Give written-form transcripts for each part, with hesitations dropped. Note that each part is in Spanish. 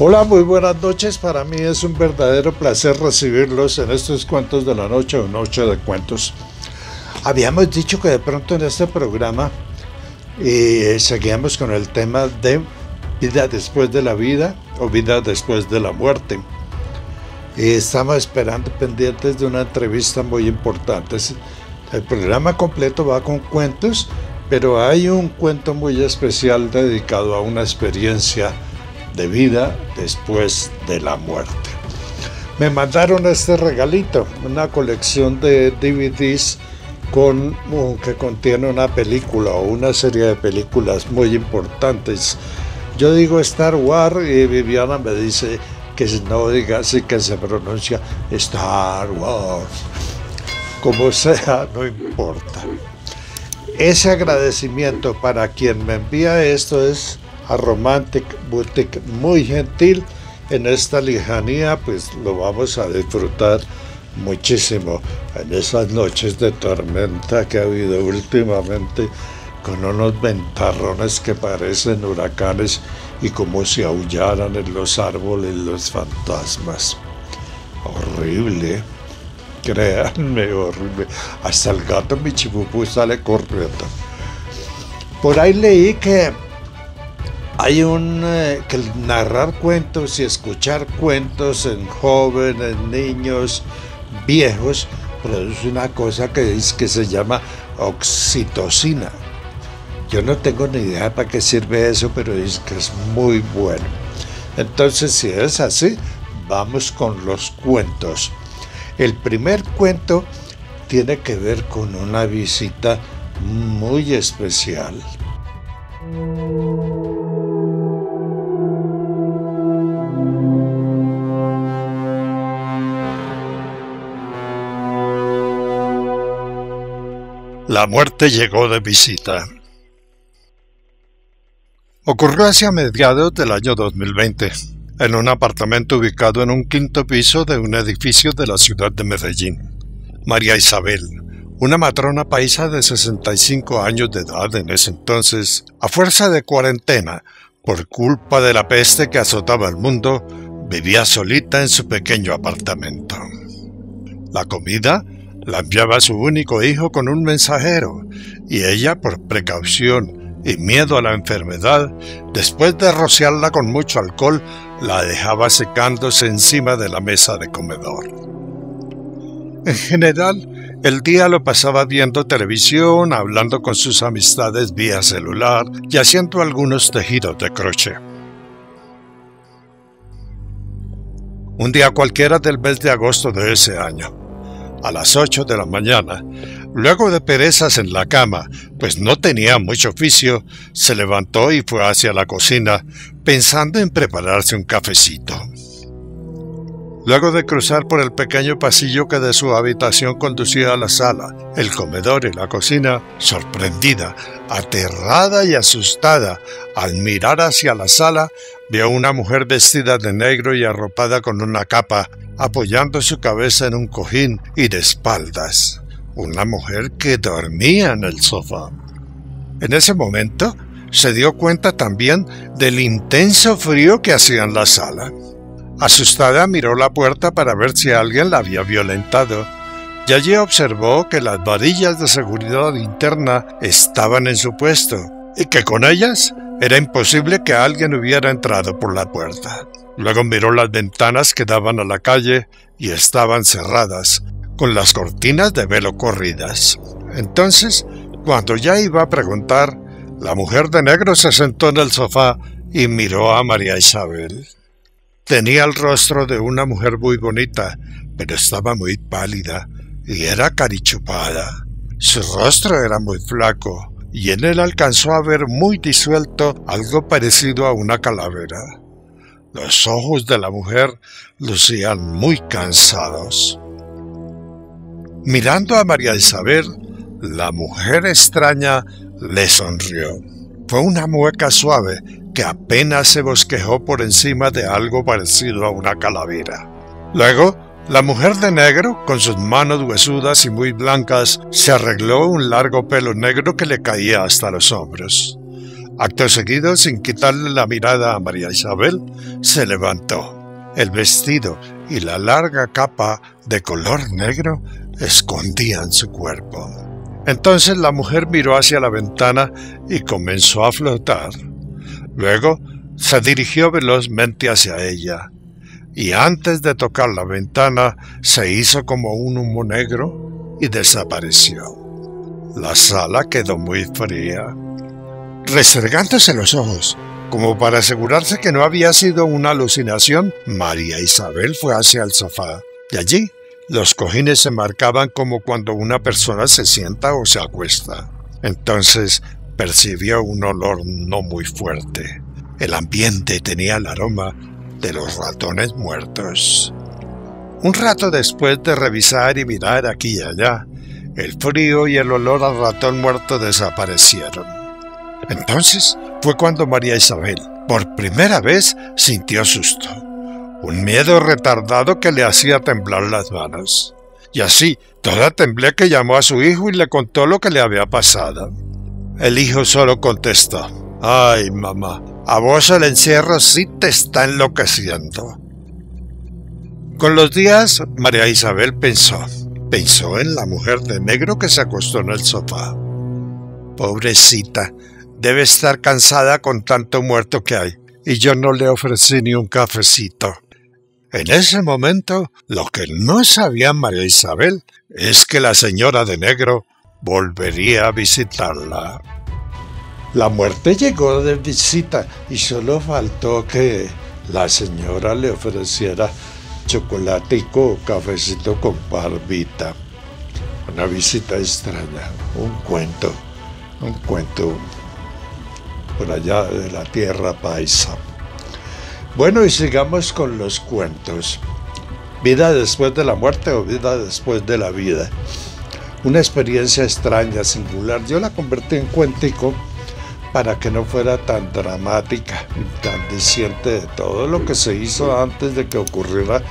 Hola, muy buenas noches. Para mí es un verdadero placer recibirlos en estos cuentos de la noche o noche de cuentos. Habíamos dicho que de pronto en este programa seguíamos con el tema de vida después de la vida o vida después de la muerte. Estamos esperando pendientes de una entrevista muy importante. El programa completo va con cuentos, pero hay un cuento muy especial dedicado a una experiencia de vida después de la muerte. Me mandaron este regalito, una colección de DVDs que contiene una película o una serie de películas muy importantes. Yo digo Star Wars y Viviana me dice que no diga así, que se pronuncia Star Wars. Como sea, no importa. Ese agradecimiento para quien me envía esto es a Romantic Boutique, muy gentil. En esta lejanía pues lo vamos a disfrutar muchísimo en esas noches de tormenta que ha habido últimamente, con unos ventarrones que parecen huracanes y como si aullaran en los árboles los fantasmas. Horrible, créanme, horrible. Hasta el gato Michipupu sale corriendo. Por ahí leí que hay que narrar cuentos y escuchar cuentos en jóvenes, niños, viejos, produce una cosa que se llama oxitocina. Yo no tengo ni idea para qué sirve eso, pero dice que es muy bueno. Entonces, si es así, vamos con los cuentos. El primer cuento tiene que ver con una visita muy especial. La muerte llegó de visita. Ocurrió hacia mediados del año 2020, en un apartamento ubicado en un quinto piso de un edificio de la ciudad de Medellín. María Isabel, una matrona paisa de 65 años de edad en ese entonces, a fuerza de cuarentena, por culpa de la peste que azotaba el mundo, vivía solita en su pequeño apartamento. La comida la enviaba su único hijo con un mensajero, y ella, por precaución y miedo a la enfermedad, después de rociarla con mucho alcohol, la dejaba secándose encima de la mesa de comedor. En general, el día lo pasaba viendo televisión, hablando con sus amistades vía celular y haciendo algunos tejidos de crochet. Un día cualquiera del mes de agosto de ese año, a las 8 de la mañana, luego de perezas en la cama, pues no tenía mucho oficio, se levantó y fue hacia la cocina, pensando en prepararse un cafecito. Luego de cruzar por el pequeño pasillo que de su habitación conducía a la sala, el comedor y la cocina, sorprendida, aterrada y asustada, al mirar hacia la sala, vio una mujer vestida de negro y arropada con una capa, apoyando su cabeza en un cojín y de espaldas. Una mujer que dormía en el sofá. En ese momento, se dio cuenta también del intenso frío que hacía en la sala. Asustada miró la puerta para ver si alguien la había violentado, y allí observó que las varillas de seguridad interna estaban en su puesto, y que con ellas era imposible que alguien hubiera entrado por la puerta. Luego miró las ventanas que daban a la calle y estaban cerradas, con las cortinas de velo corridas. Entonces, cuando ya iba a preguntar, la mujer de negro se sentó en el sofá y miró a María Isabel. Tenía el rostro de una mujer muy bonita, pero estaba muy pálida y era carichupada. Su rostro era muy flaco y en él alcanzó a ver muy disuelto algo parecido a una calavera. Los ojos de la mujer lucían muy cansados. Mirando a María Isabel, la mujer extraña le sonrió. Fue una mueca suave que apenas se bosquejó por encima de algo parecido a una calavera. Luego, la mujer de negro, con sus manos huesudas y muy blancas, se arregló un largo pelo negro que le caía hasta los hombros. Acto seguido, sin quitarle la mirada a María Isabel, se levantó. El vestido y la larga capa de color negro escondían su cuerpo. Entonces la mujer miró hacia la ventana y comenzó a flotar. Luego se dirigió velozmente hacia ella, y antes de tocar la ventana se hizo como un humo negro y desapareció. La sala quedó muy fría. Restregándose los ojos, como para asegurarse que no había sido una alucinación, María Isabel fue hacia el sofá, y allí los cojines se marcaban como cuando una persona se sienta o se acuesta. Entonces percibió un olor no muy fuerte. El ambiente tenía el aroma de los ratones muertos. Un rato después de revisar y mirar aquí y allá, el frío y el olor al ratón muerto desaparecieron. Entonces fue cuando María Isabel, por primera vez, sintió susto. Un miedo retardado que le hacía temblar las manos. Y así, toda tembleque llamó a su hijo y le contó lo que le había pasado. El hijo solo contestó: «Ay, mamá, a vos el encierro sí te está enloqueciendo». Con los días, María Isabel pensó en la mujer de negro que se acostó en el sofá. Pobrecita, debe estar cansada con tanto muerto que hay, y yo no le ofrecí ni un cafecito. En ese momento, lo que no sabía María Isabel es que la señora de negro volvería a visitarla. La muerte llegó de visita y solo faltó que la señora le ofreciera chocolatico o cafecito con barbita. Una visita extraña, un cuento por allá de la tierra paisa. Bueno, y sigamos con los cuentos. ¿Vida después de la muerte o vida después de la vida? Una experiencia extraña, singular. Yo la convertí en cuentico para que no fuera tan dramática y tan diciente de todo lo que se hizo antes de que ocurriera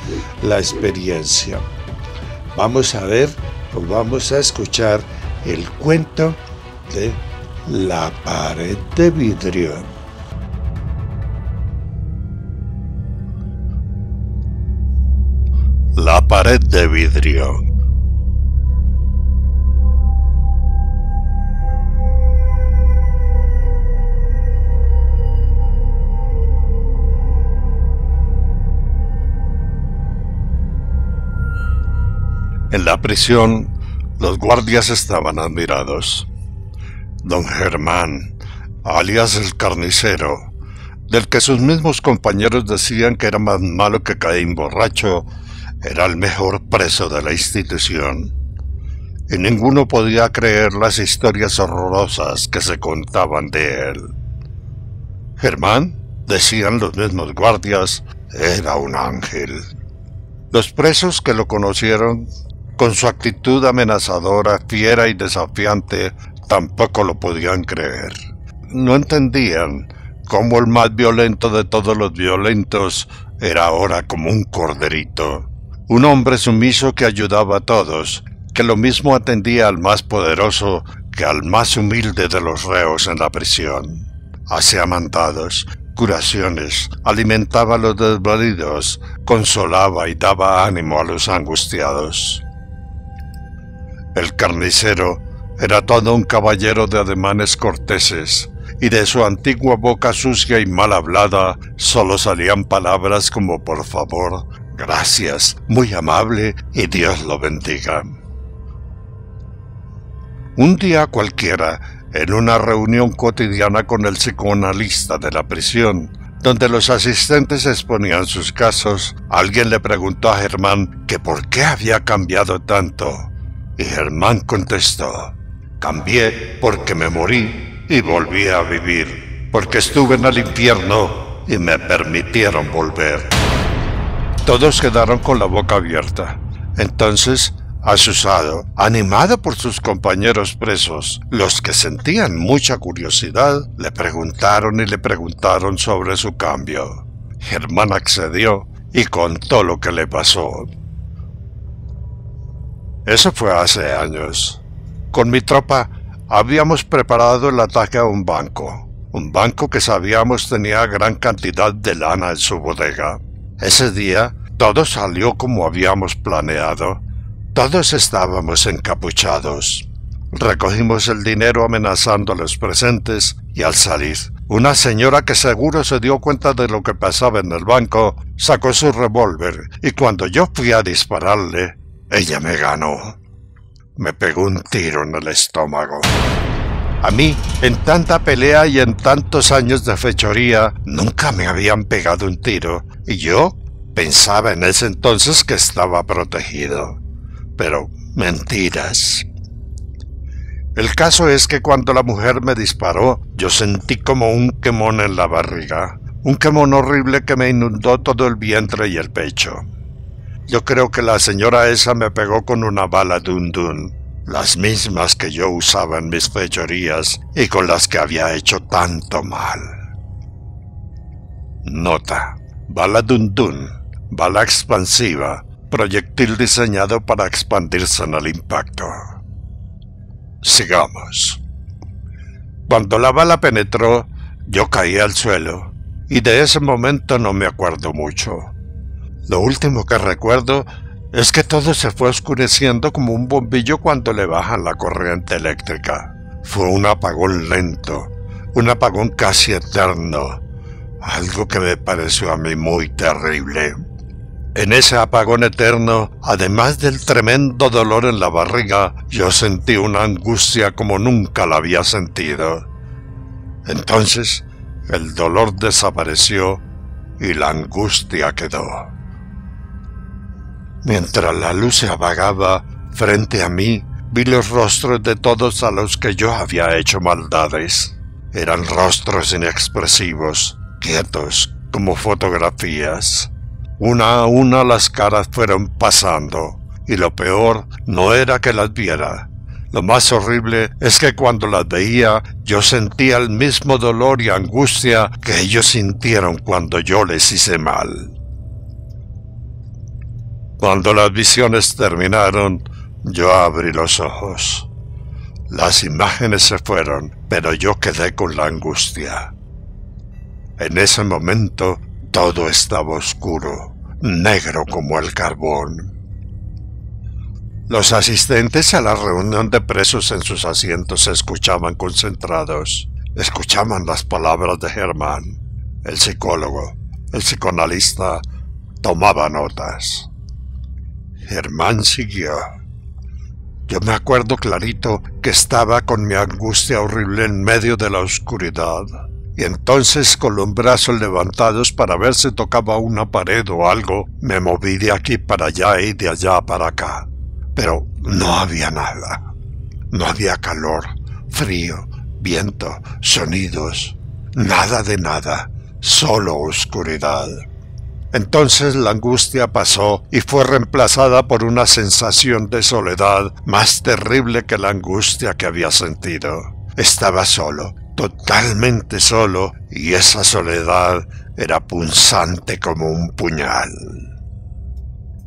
la experiencia. Vamos a ver, o vamos a escuchar el cuento de La pared de vidrio. La pared de vidrio. En la prisión, los guardias estaban admirados. Don Germán, alias el carnicero, del que sus mismos compañeros decían que era más malo que Caín borracho, era el mejor preso de la institución. Y ninguno podía creer las historias horrorosas que se contaban de él. Germán, decían los mismos guardias, era un ángel. Los presos que lo conocieron, con su actitud amenazadora, fiera y desafiante, tampoco lo podían creer. No entendían cómo el más violento de todos los violentos era ahora como un corderito. Un hombre sumiso que ayudaba a todos, que lo mismo atendía al más poderoso que al más humilde de los reos en la prisión. Hacía mandados, curaciones, alimentaba a los desvalidos, consolaba y daba ánimo a los angustiados. El carnicero era todo un caballero de ademanes corteses, y de su antigua boca sucia y mal hablada solo salían palabras como por favor, gracias, muy amable y Dios lo bendiga. Un día cualquiera, en una reunión cotidiana con el psicoanalista de la prisión, donde los asistentes exponían sus casos, alguien le preguntó a Germán que por qué había cambiado tanto, y Germán contestó: cambié porque me morí y volví a vivir, porque estuve en el infierno y me permitieron volver. Todos quedaron con la boca abierta. Entonces, asusado, animado por sus compañeros presos, los que sentían mucha curiosidad, le preguntaron sobre su cambio. Germán accedió y contó lo que le pasó. Eso fue hace años. Con mi tropa habíamos preparado el ataque a un banco. un banco que sabíamos tenía gran cantidad de lana en su bodega. Ese día todo salió como habíamos planeado. Todos estábamos encapuchados. Recogimos el dinero amenazando a los presentes y al salir, una señora que seguro se dio cuenta de lo que pasaba en el banco, sacó su revólver y cuando yo fui a dispararle, ella me ganó. Me pegó un tiro en el estómago. A mí, en tanta pelea y en tantos años de fechoría, nunca me habían pegado un tiro y yo pensaba en ese entonces que estaba protegido. Pero mentiras. El caso es que cuando la mujer me disparó, yo sentí como un quemón en la barriga, un quemón horrible que me inundó todo el vientre y el pecho. Yo creo que la señora esa me pegó con una bala dun-dun, las mismas que yo usaba en mis fechorías y con las que había hecho tanto mal. Nota: bala dun-dun, bala expansiva, proyectil diseñado para expandirse en el impacto. Sigamos. Cuando la bala penetró, yo caí al suelo, y de ese momento no me acuerdo mucho. Lo último que recuerdo es que todo se fue oscureciendo como un bombillo cuando le bajan la corriente eléctrica. Fue un apagón lento, un apagón casi eterno, algo que me pareció a mí muy terrible. En ese apagón eterno, además del tremendo dolor en la barriga, yo sentí una angustia como nunca la había sentido. Entonces, el dolor desapareció y la angustia quedó. Mientras la luz se apagaba, frente a mí, vi los rostros de todos a los que yo había hecho maldades. Eran rostros inexpresivos, quietos, como fotografías. Una a una las caras fueron pasando, y lo peor no era que las viera. Lo más horrible es que cuando las veía, yo sentía el mismo dolor y angustia que ellos sintieron cuando yo les hice mal. Cuando las visiones terminaron, yo abrí los ojos. Las imágenes se fueron, pero yo quedé con la angustia. En ese momento, todo estaba oscuro, negro como el carbón. Los asistentes a la reunión de presos en sus asientos se escuchaban concentrados. Escuchaban las palabras de Germán. El psicólogo, el psicoanalista, tomaba notas. Germán siguió. Yo me acuerdo clarito que estaba con mi angustia horrible en medio de la oscuridad. Y entonces, con los brazos levantados para ver si tocaba una pared o algo, me moví de aquí para allá y de allá para acá. Pero no había nada. No había calor, frío, viento, sonidos. Nada de nada, solo oscuridad. Entonces la angustia pasó y fue reemplazada por una sensación de soledad más terrible que la angustia que había sentido. Estaba solo. Totalmente solo, y esa soledad era punzante como un puñal.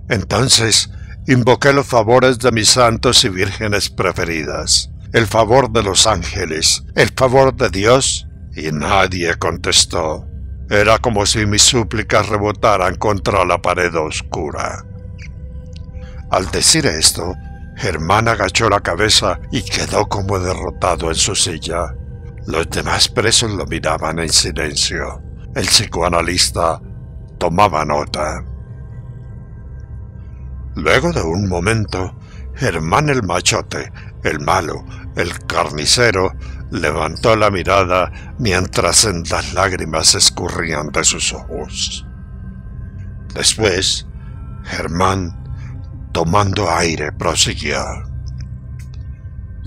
Entonces, invoqué los favores de mis santos y vírgenes preferidas, el favor de los ángeles, el favor de Dios, y nadie contestó. Era como si mis súplicas rebotaran contra la pared oscura. Al decir esto, Germán agachó la cabeza y quedó como derrotado en su silla. Los demás presos lo miraban en silencio. El psicoanalista tomaba nota. Luego de un momento, Germán el machote, el malo, el carnicero, levantó la mirada mientras sendas lágrimas escurrían de sus ojos. Después, Germán, tomando aire, prosiguió.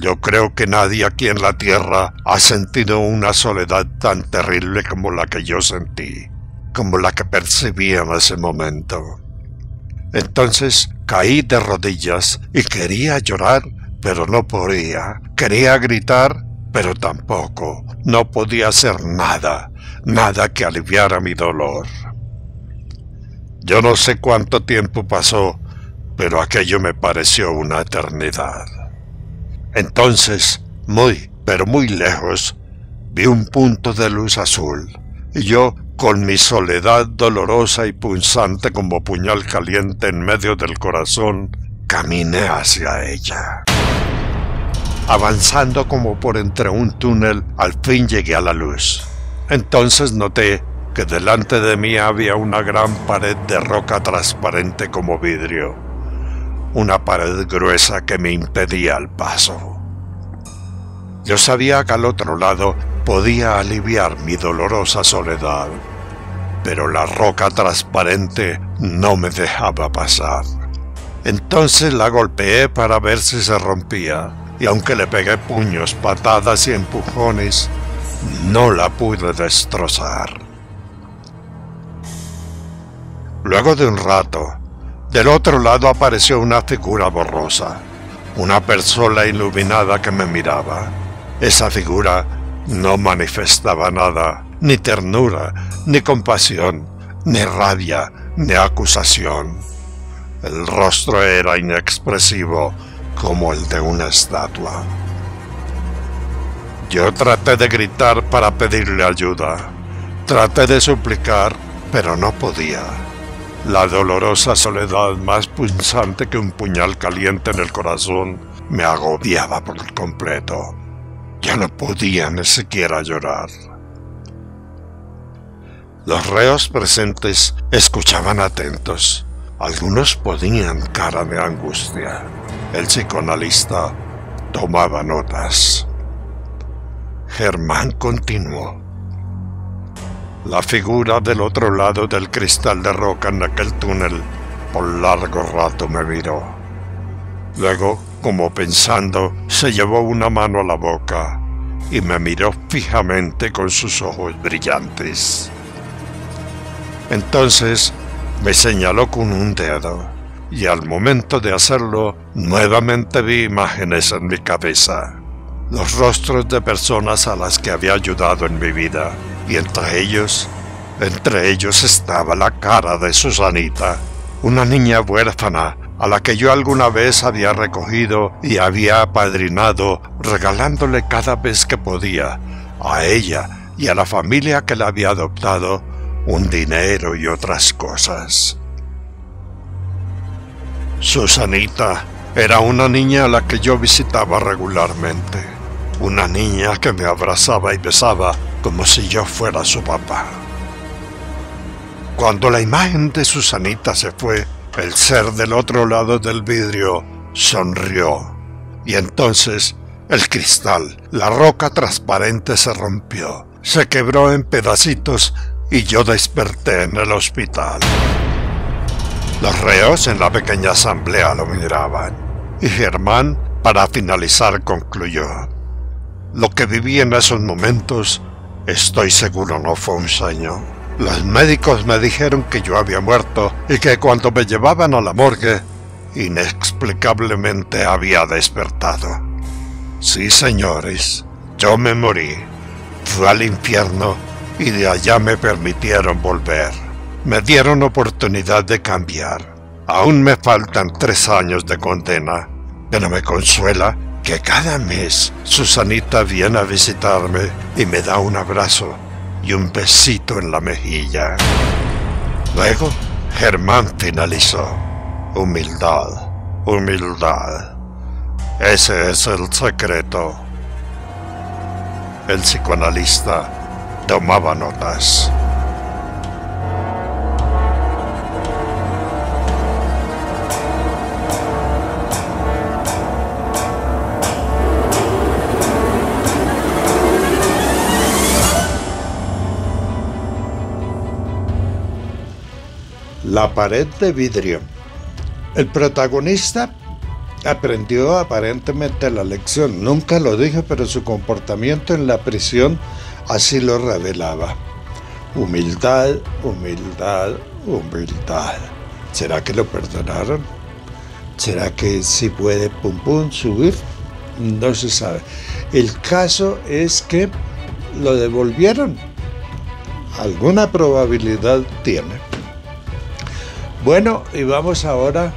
Yo creo que nadie aquí en la tierra ha sentido una soledad tan terrible como la que yo sentí, como la que percibí en ese momento. Entonces caí de rodillas y quería llorar, pero no podía. Quería gritar, pero tampoco. No podía hacer nada, nada que aliviara mi dolor. Yo no sé cuánto tiempo pasó, pero aquello me pareció una eternidad. Entonces, muy, pero muy lejos, vi un punto de luz azul, y yo, con mi soledad dolorosa y punzante como puñal caliente en medio del corazón, caminé hacia ella. Avanzando como por entre un túnel, al fin llegué a la luz. Entonces noté que delante de mí había una gran pared de roca transparente como vidrio, una pared gruesa que me impedía el paso. Yo sabía que al otro lado podía aliviar mi dolorosa soledad, pero la roca transparente no me dejaba pasar. Entonces la golpeé para ver si se rompía, y aunque le pegué puños, patadas y empujones, no la pude destrozar. Luego de un rato, del otro lado apareció una figura borrosa, una persona iluminada que me miraba. Esa figura no manifestaba nada, ni ternura, ni compasión, ni rabia, ni acusación. El rostro era inexpresivo como el de una estatua. Yo traté de gritar para pedirle ayuda. Traté de suplicar, pero no podía. La dolorosa soledad, más punzante que un puñal caliente en el corazón, me agobiaba por completo. Ya no podía ni siquiera llorar. Los reos presentes escuchaban atentos. Algunos ponían cara de angustia. El psicoanalista tomaba notas. Germán continuó. La figura del otro lado del cristal de roca en aquel túnel por largo rato me miró. Luego, como pensando, se llevó una mano a la boca y me miró fijamente con sus ojos brillantes. Entonces me señaló con un dedo, y al momento de hacerlo, nuevamente vi imágenes en mi cabeza. Los rostros de personas a las que había ayudado en mi vida, y entre ellos estaba la cara de Susanita, una niña huérfana a la que yo alguna vez había recogido y había apadrinado, regalándole cada vez que podía, a ella y a la familia que la había adoptado, un dinero y otras cosas. Susanita era una niña a la que yo visitaba regularmente, una niña que me abrazaba y besaba como si yo fuera su papá. Cuando la imagen de Susanita se fue, el ser del otro lado del vidrio sonrió, y entonces el cristal, la roca transparente se rompió, se quebró en pedacitos y yo desperté en el hospital. Los reos en la pequeña asamblea lo miraban, y Germán, para finalizar, concluyó: lo que viví en esos momentos, estoy seguro no fue un sueño. Los médicos me dijeron que yo había muerto y que cuando me llevaban a la morgue, inexplicablemente había despertado. Sí, señores, yo me morí. Fui al infierno y de allá me permitieron volver. Me dieron oportunidad de cambiar. Aún me faltan 3 años de condena, pero me consuela que cada mes Susanita viene a visitarme y me da un abrazo y un besito en la mejilla. Luego, Germán finalizó: humildad, humildad. Ese es el secreto. El psicoanalista tomaba notas. La pared de vidrio. El protagonista aprendió aparentemente la lección. Nunca lo dijo, pero su comportamiento en la prisión así lo revelaba. Humildad, humildad, humildad. ¿Será que lo perdonaron? ¿Será que sí puede pum pum subir? No se sabe. El caso es que lo devolvieron. Alguna probabilidad tiene. Bueno, y vamos ahora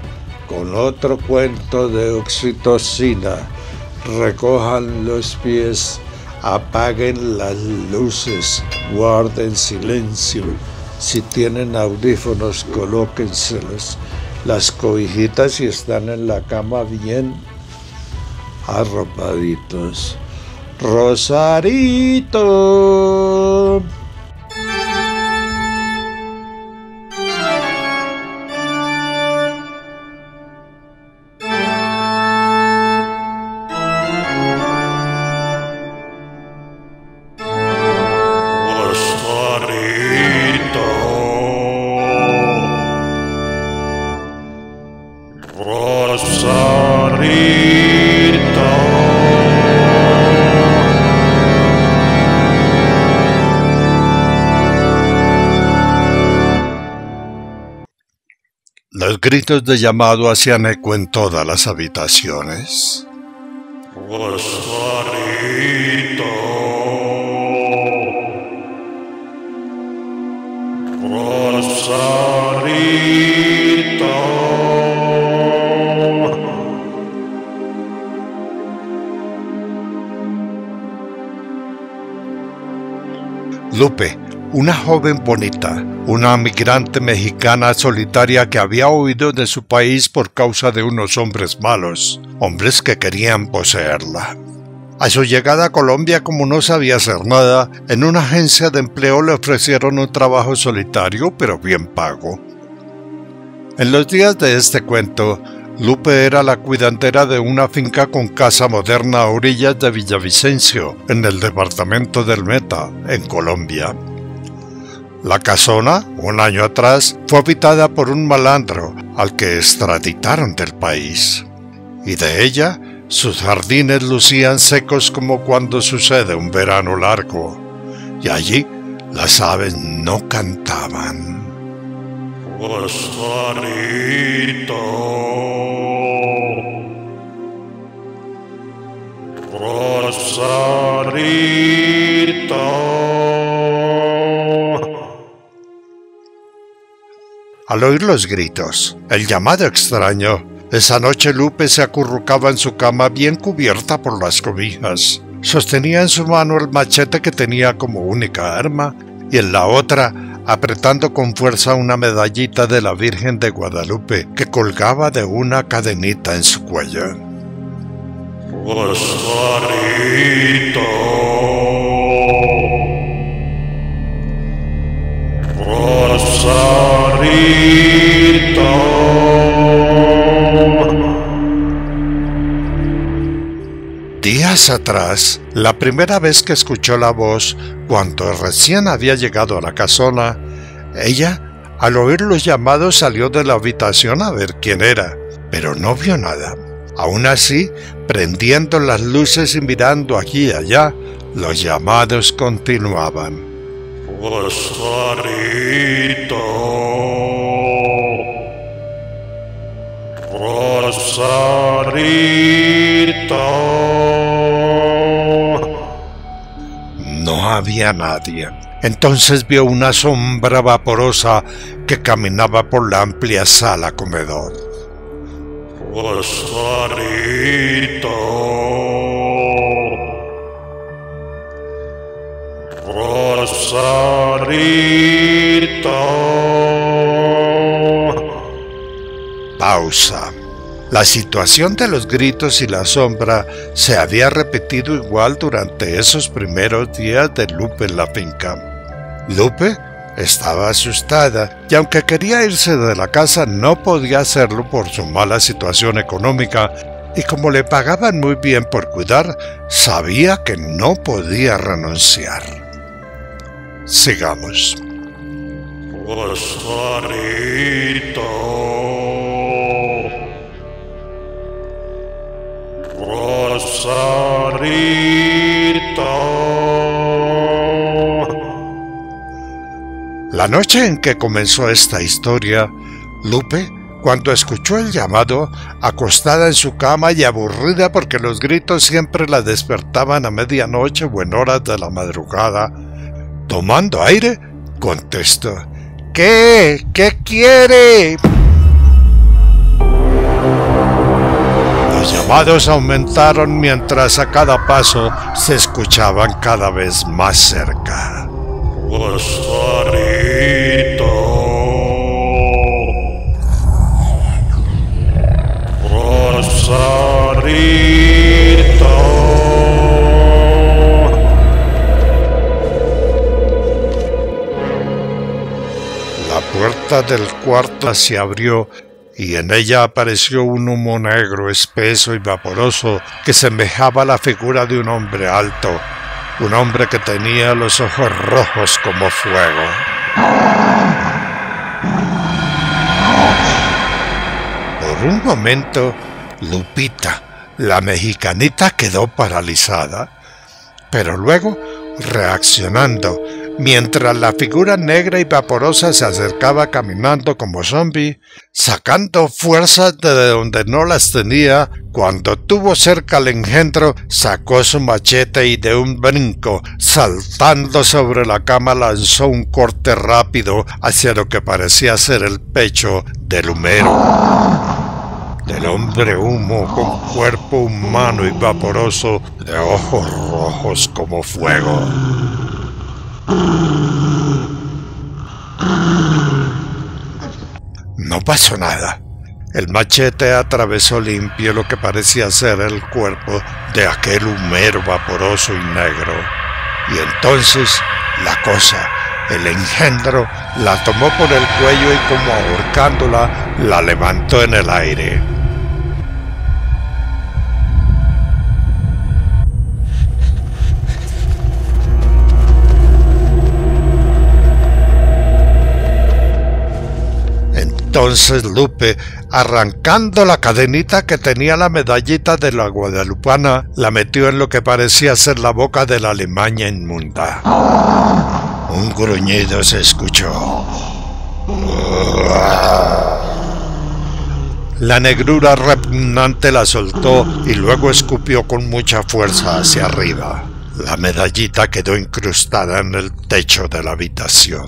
con otro cuento de oxitocina. Recojan los pies, apaguen las luces, guarden silencio. Si tienen audífonos, colóquenselos. Las cobijitas, si están en la cama, bien arropaditos. Rosarito. Los gritos de llamado hacían eco en todas las habitaciones. Rosarito, Rosarito. Lupe, una joven bonita, una migrante mexicana solitaria que había huido de su país por causa de unos hombres malos, hombres que querían poseerla. A su llegada a Colombia, como no sabía hacer nada, en una agencia de empleo le ofrecieron un trabajo solitario pero bien pago. En los días de este cuento, Lupe era la cuidandera de una finca con casa moderna a orillas de Villavicencio, en el departamento del Meta, en Colombia. La casona, un año atrás, fue habitada por un malandro al que extraditaron del país. Y de ella, sus jardines lucían secos como cuando sucede un verano largo. Y allí, las aves no cantaban. Rosarito, Rosarito. Al oír los gritos, el llamado extraño, esa noche Lupe se acurrucaba en su cama bien cubierta por las cobijas. Sostenía en su mano el machete que tenía como única arma y en la otra, apretando con fuerza una medallita de la Virgen de Guadalupe que colgaba de una cadenita en su cuello. Rosarito, Rosarito. Días atrás, la primera vez que escuchó la voz, cuando recién había llegado a la casona, ella, al oír los llamados, salió de la habitación a ver quién era, pero no vio nada. Aún así, prendiendo las luces y mirando aquí y allá, los llamados continuaban. Rosarito, Rosarito. No había nadie. Entonces vio una sombra vaporosa que caminaba por la amplia sala comedor. Rosarito, Rosarito. Pausa. La situación de los gritos y la sombra se había repetido igual durante esos primeros días de Lupe en la finca. Lupe estaba asustada y aunque quería irse de la casa no podía hacerlo por su mala situación económica y como le pagaban muy bien por cuidar, sabía que no podía renunciar. Sigamos. Rosarito, Rosarito. La noche en que comenzó esta historia, Lupe, cuando escuchó el llamado, acostada en su cama y aburrida porque los gritos siempre la despertaban a medianoche o en horas de la madrugada, tomando aire, contestó: ¿Qué? ¿Qué quiere? Los llamados aumentaron mientras a cada paso se escuchaban cada vez más cerca. Rosarito, Rosarito. La puerta del cuarto se abrió y en ella apareció un humo negro, espeso y vaporoso que semejaba la figura de un hombre alto, un hombre que tenía los ojos rojos como fuego. Por un momento, Lupita, la mexicanita, quedó paralizada, pero luego, reaccionando, mientras la figura negra y vaporosa se acercaba caminando como zombie, sacando fuerzas de donde no las tenía, cuando tuvo cerca al engendro, sacó su machete y de un brinco, saltando sobre la cama, lanzó un corte rápido hacia lo que parecía ser el pecho del humero. Del hombre humo con cuerpo humano y vaporoso, de ojos rojos como fuego. No pasó nada. El machete atravesó limpio lo que parecía ser el cuerpo de aquel humero vaporoso y negro. Y entonces la cosa, el engendro, la tomó por el cuello y como ahorcándola, la levantó en el aire. Entonces Lupe, arrancando la cadenita que tenía la medallita de la guadalupana, la metió en lo que parecía ser la boca de la alimaña inmunda. Un gruñido se escuchó. La negrura repugnante la soltó y luego escupió con mucha fuerza hacia arriba. La medallita quedó incrustada en el techo de la habitación.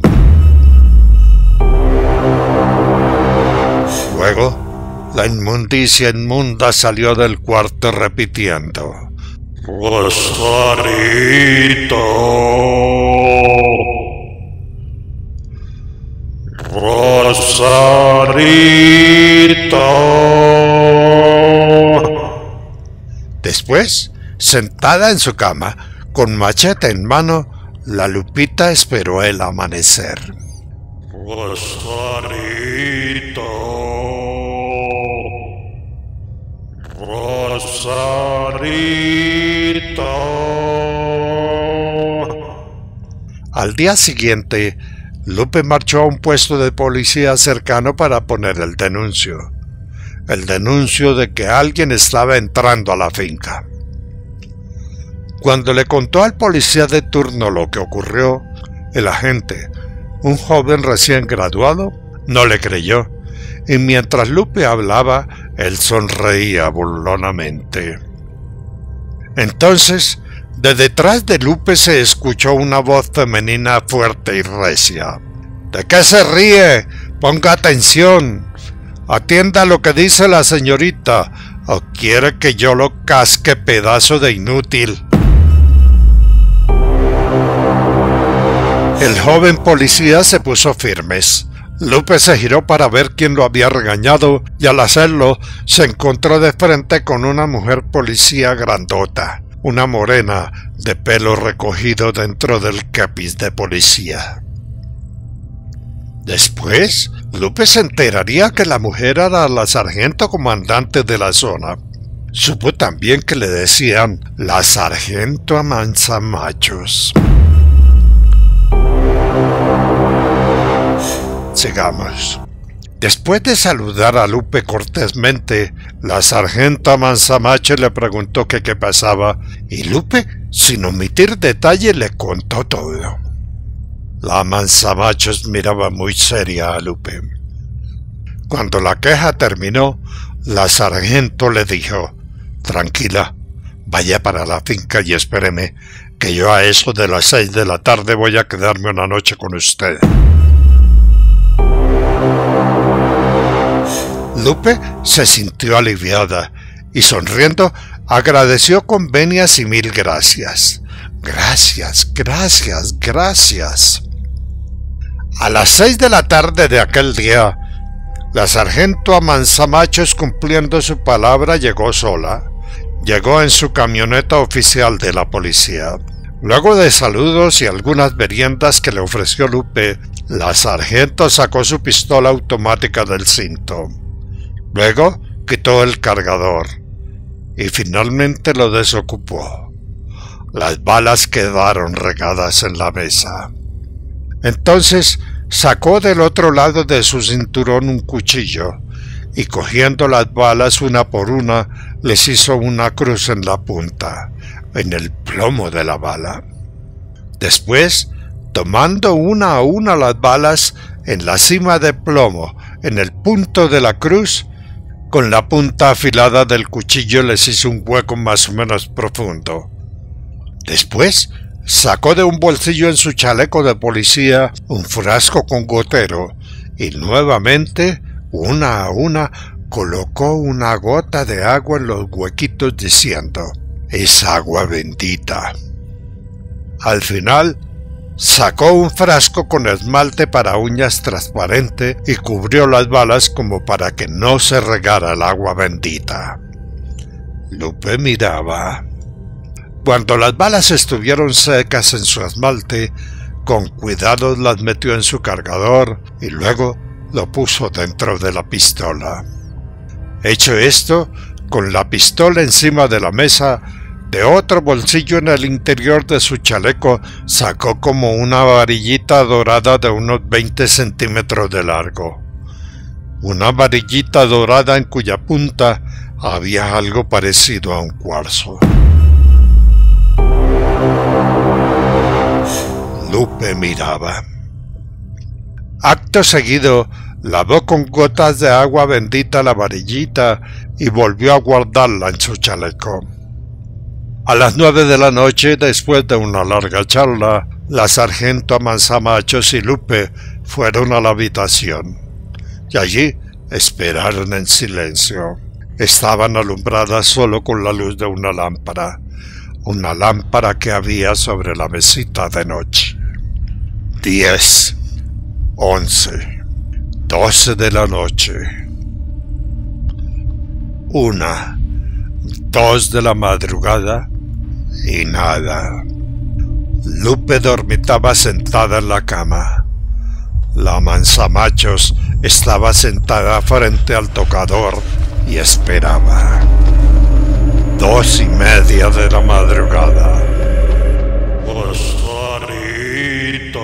Luego, la inmundicia inmunda salió del cuarto repitiendo: Rosarito, Rosarito. Después, sentada en su cama, con machete en mano, la Lupita esperó el amanecer. Rosarito, Rosarito. Al día siguiente, Lupe marchó a un puesto de policía cercano para poner el denuncio de que alguien estaba entrando a la finca. Cuando le contó al policía de turno lo que ocurrió, el agente, un joven recién graduado, no le creyó, y mientras Lupe hablaba, él sonreía burlonamente. Entonces, de detrás de Lupe se escuchó una voz femenina fuerte y recia. ¿De qué se ríe? Ponga atención. Atienda lo que dice la señorita, o quiere que yo lo casque, pedazo de inútil. El joven policía se puso firmes. Lupe se giró para ver quién lo había regañado y al hacerlo se encontró de frente con una mujer policía grandota, una morena de pelo recogido dentro del capiz de policía. Después, Lupe se enteraría que la mujer era la sargento comandante de la zona. Supo también que le decían la sargento Amansamachos. Sigamos. Después de saludar a Lupe cortésmente, la sargento Amansamachos le preguntó que qué pasaba, y Lupe, sin omitir detalle, le contó todo. La Amansamachos miraba muy seria a Lupe. Cuando la queja terminó, la sargento le dijo: «Tranquila, vaya para la finca y espéreme, que yo a eso de las 6 de la tarde voy a quedarme una noche con usted». Lupe se sintió aliviada y sonriendo agradeció con venias y mil gracias. Gracias, gracias, gracias. A las 6 de la tarde de aquel día, la sargento Amansamachos, cumpliendo su palabra, llegó sola. Llegó en su camioneta oficial de la policía. Luego de saludos y algunas meriendas que le ofreció Lupe, la sargento sacó su pistola automática del cinto. Luego quitó el cargador y finalmente lo desocupó. Las balas quedaron regadas en la mesa. Entonces sacó del otro lado de su cinturón un cuchillo y, cogiendo las balas una por una, les hizo una cruz en la punta, en el plomo de la bala. Después, tomando una a una las balas en la cima de plomo, en el punto de la cruz, con la punta afilada del cuchillo les hizo un hueco más o menos profundo. Después, sacó de un bolsillo en su chaleco de policía un frasco con gotero y nuevamente, una a una, colocó una gota de agua en los huequitos diciendo: «Es agua bendita». Al final, sacó un frasco con esmalte para uñas transparente y cubrió las balas como para que no se regara el agua bendita. Lupe miraba. Cuando las balas estuvieron secas en su esmalte, con cuidado las metió en su cargador y luego lo puso dentro de la pistola. Hecho esto, con la pistola encima de la mesa, de otro bolsillo en el interior de su chaleco sacó como una varillita dorada de unos 20 centímetros de largo. Una varillita dorada en cuya punta había algo parecido a un cuarzo. Lupe miraba. Acto seguido, lavó con gotas de agua bendita la varillita y volvió a guardarla en su chaleco. A las 9 de la noche, después de una larga charla, la sargento Amansamachos y Lupe fueron a la habitación, y allí esperaron en silencio. Estaban alumbradas solo con la luz de una lámpara que había sobre la mesita de noche. 10, 11, 12 de la noche. 1, 2 de la madrugada y nada. Lupe dormitaba sentada en la cama. La Amansamachos estaba sentada frente al tocador y esperaba. 2:30 de la madrugada. Rosarito.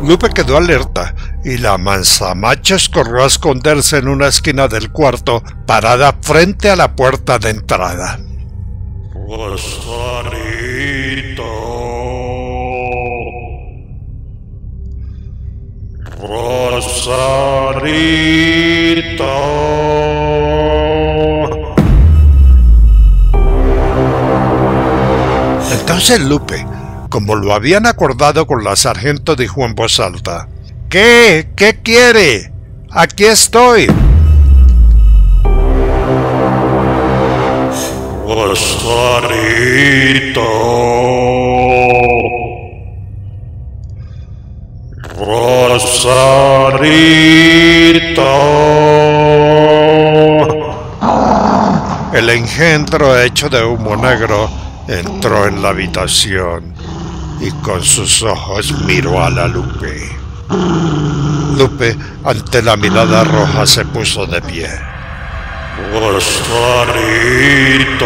Lupe quedó alerta y la Amansamachos corrió a esconderse en una esquina del cuarto, parada frente a la puerta de entrada. Rosarito. Rosarito. Entonces Lupe, como lo habían acordado con la sargento, dijo en voz alta: ¿Qué? ¿Qué quiere? Aquí estoy. Rosarito. Rosarito. El engendro hecho de humo negro entró en la habitación y con sus ojos miró a la Lupe. Lupe, ante la mirada roja, se puso de pie. Rosarito.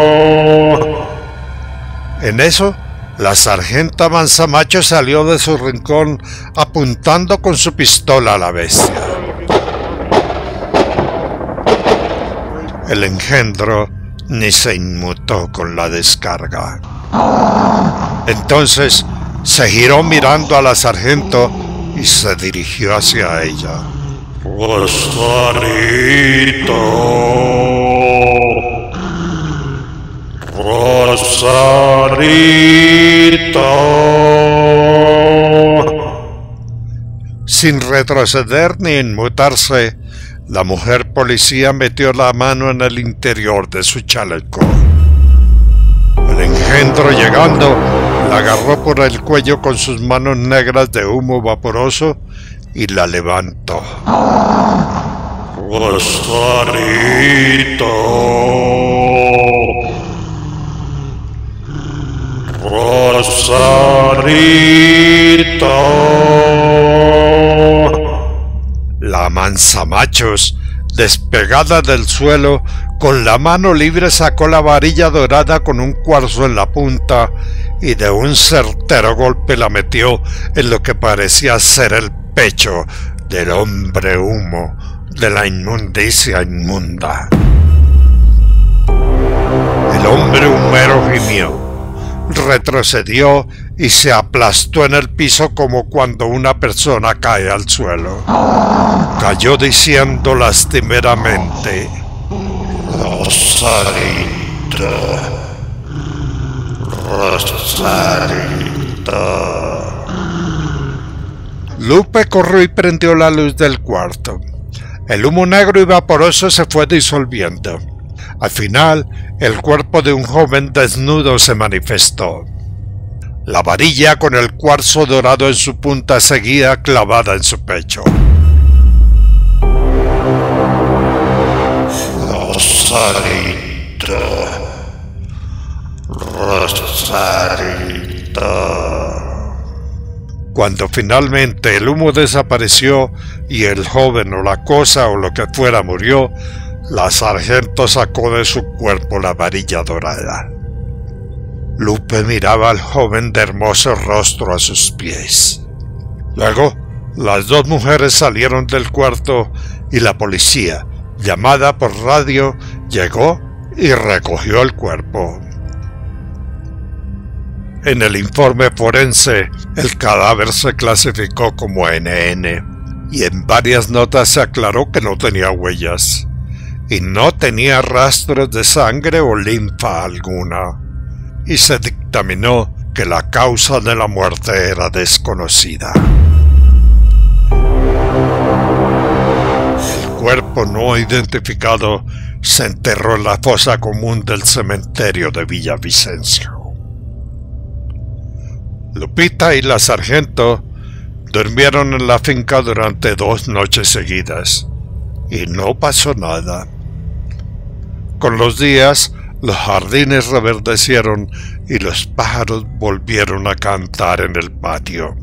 Rosarito. En eso, la sargenta Amansamachos salió de su rincón apuntando con su pistola a la bestia. El engendro ni se inmutó con la descarga. Entonces, Se giró mirando a la sargento y se dirigió hacia ella. Rosarito, Sin retroceder ni inmutarse, la mujer policía metió la mano en el interior de su chaleco. El engendro, llegando, la agarró por el cuello con sus manos negras de humo vaporoso y la levantó. Rosarito, La manzamachos, despegada del suelo, con la mano libre sacó la varilla dorada con un cuarzo en la punta y de un certero golpe la metió en lo que parecía ser el pecho del hombre humo, de la inmundicia inmunda. El hombre humero gimió, retrocedió y se aplastó en el piso como cuando una persona cae al suelo. Cayó diciendo lastimeramente: Rosarito, Rosarito. Lupe corrió y prendió la luz del cuarto. El humo negro y vaporoso se fue disolviendo. Al final, el cuerpo de un joven desnudo se manifestó. La varilla con el cuarzo dorado en su punta seguía clavada en su pecho. Rosarito, Rosarito. Cuando finalmente el humo desapareció y el joven o la cosa o lo que fuera murió, la sargento sacó de su cuerpo la varilla dorada. Lupe miraba al joven de hermoso rostro a sus pies. Luego, las dos mujeres salieron del cuarto y la policía, llamada por radio, llegó y recogió el cuerpo. En el informe forense, el cadáver se clasificó como NN y en varias notas se aclaró que no tenía huellas y no tenía rastros de sangre o linfa alguna, y se dictaminó que la causa de la muerte era desconocida. El cuerpo no identificado se enterró en la fosa común del cementerio de Villavicencio. Lupita y la sargento durmieron en la finca durante 2 noches seguidas y no pasó nada. Con los días, los jardines reverdecieron y los pájaros volvieron a cantar en el patio.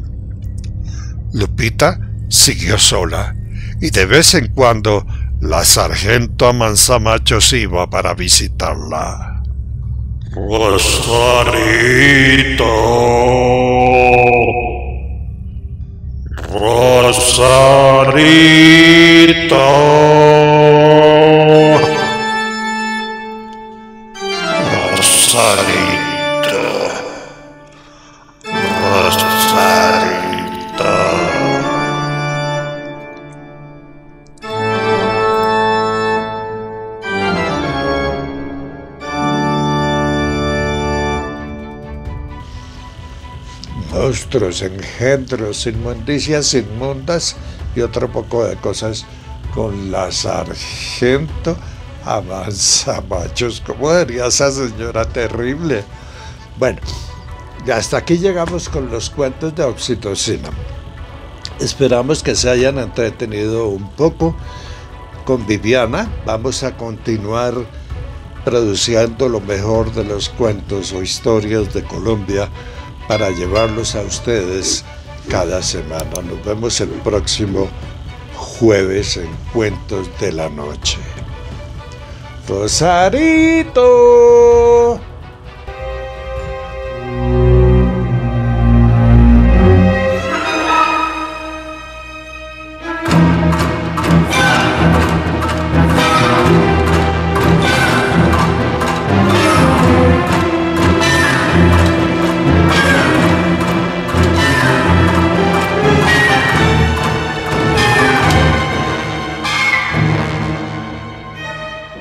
Lupita siguió sola y de vez en cuando la sargento a manzamachos iba para visitarla. Rosarito, Rosarito, Rosarito, Rosarito. Monstruos, engendros, inmundicias inmundas y otro poco de cosas con la sargento a manzamachos. ¿Cómo diría esa señora terrible? Bueno, y hasta aquí llegamos con los cuentos de oxitocina. Esperamos que se hayan entretenido un poco con Viviana. Vamos a continuar produciendo lo mejor de los cuentos o historias de Colombia para llevarlos a ustedes cada semana. Nos vemos el próximo jueves en Cuentos de la Noche. Rosarito.